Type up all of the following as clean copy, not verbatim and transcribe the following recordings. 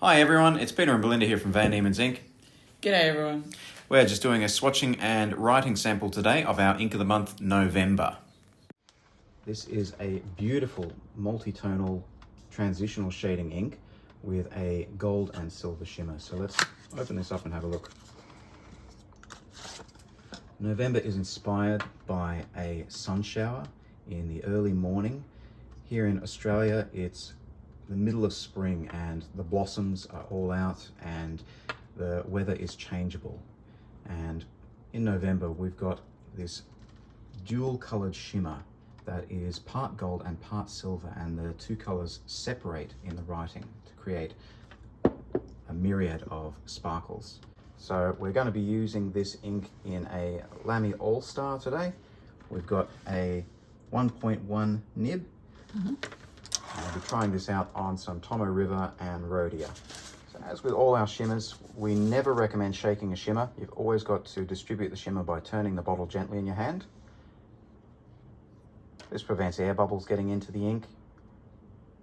Hi everyone, it's Peter and Belinda here from Dieman's Ink. G'day everyone. We're just doing a swatching and writing sample today of our ink of the month, November. This is a beautiful multitonal transitional shading ink with a gold and silver shimmer. So let's open this up and have a look. November is inspired by a sun shower in the early morning. Here in Australia, it's the middle of spring and the blossoms are all out and the weather is changeable. And in November, we've got this dual colored shimmer that is part gold and part silver, and the two colors separate in the writing to create a myriad of sparkles. So we're going to be using this ink in a Lamy All-Star today. We've got a 1.1 nib. I'll be trying this out on some Tomo River and Rhodia. So as with all our shimmers, we never recommend shaking a shimmer. You've always got to distribute the shimmer by turning the bottle gently in your hand. This prevents air bubbles getting into the ink.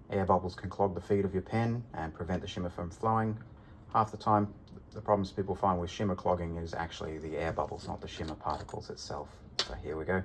Air bubbles can clog the feed of your pen and prevent the shimmer from flowing. Half the time, the problems people find with shimmer clogging is actually the air bubbles, not the shimmer particles itself. So here we go.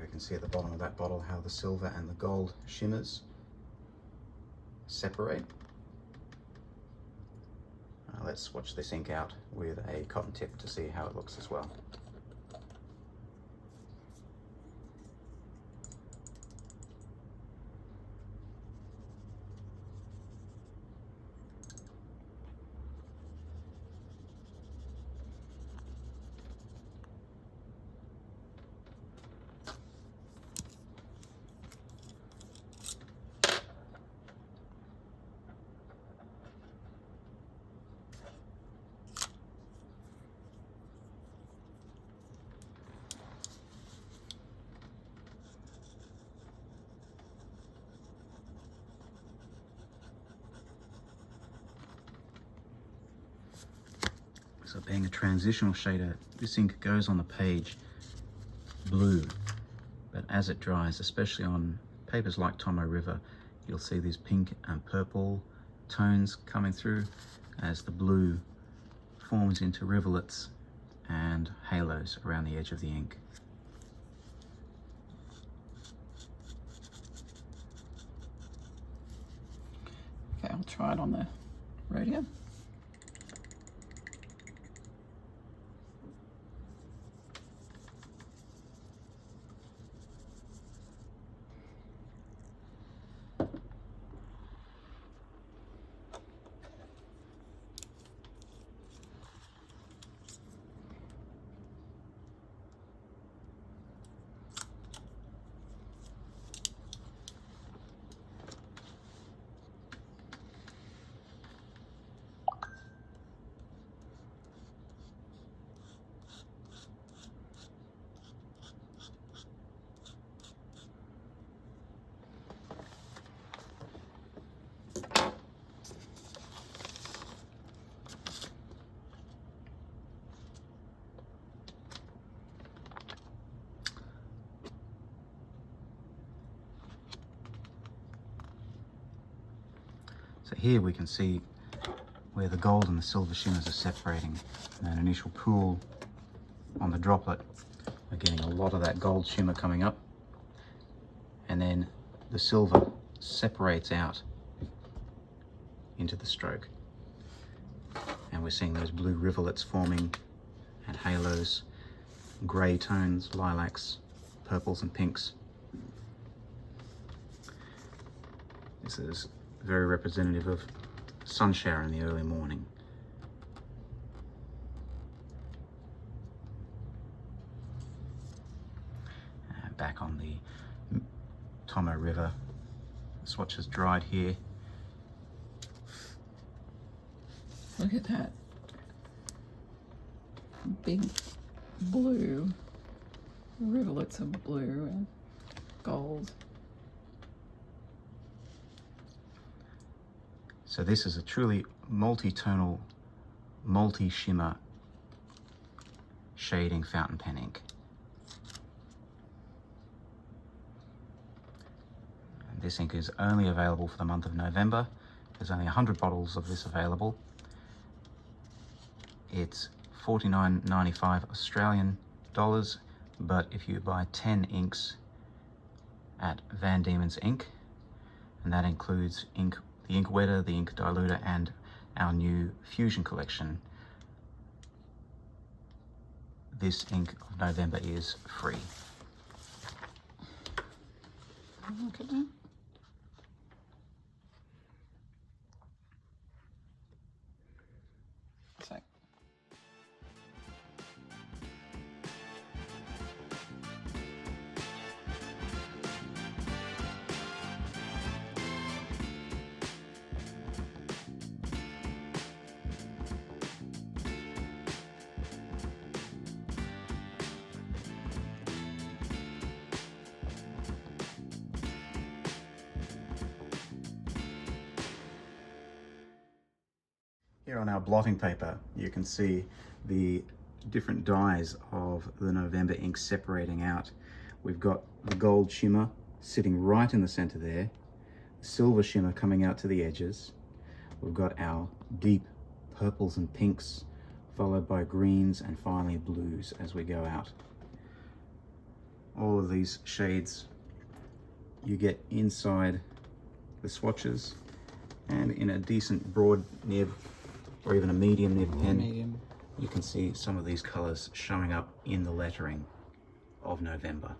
You can see at the bottom of that bottle how the silver and the gold shimmers separate. Let's swatch this ink out with a cotton tip to see how it looks as well. So being a transitional shader, this ink goes on the page blue, but as it dries, especially on papers like Tomo River, you'll see these pink and purple tones coming through as the blue forms into rivulets and halos around the edge of the ink. Okay, I'll try it on the Rhodia. So here we can see where the gold and the silver shimmers are separating. And an initial pool on the droplet, we're getting a lot of that gold shimmer coming up, and then the silver separates out into the stroke. And we're seeing those blue rivulets forming and halos, grey tones, lilacs, purples and pinks. This is very representative of sun shower in the early morning. Back on the Tomo River, the swatch has dried here. Look at that big blue, rivulets of blue and gold. So this is a truly multi-tonal, multi-shimmer shading fountain pen ink. And this ink is only available for the month of November. There's only 100 bottles of this available. It's $49.95 Australian dollars, but if you buy 10 inks at Van Dieman's Ink, and that includes ink, the ink wetter, the ink diluter, and our new Fusion collection, this ink of November is free. Look at that. So. Here on our blotting paper, you can see the different dyes of the November ink separating out. We've got the gold shimmer sitting right in the center there, silver shimmer coming out to the edges. We've got our deep purples and pinks, followed by greens and finally blues as we go out. All of these shades you get inside the swatches, and in a decent broad nib or even a medium nib pen, you can see some of these colors showing up in the lettering of November.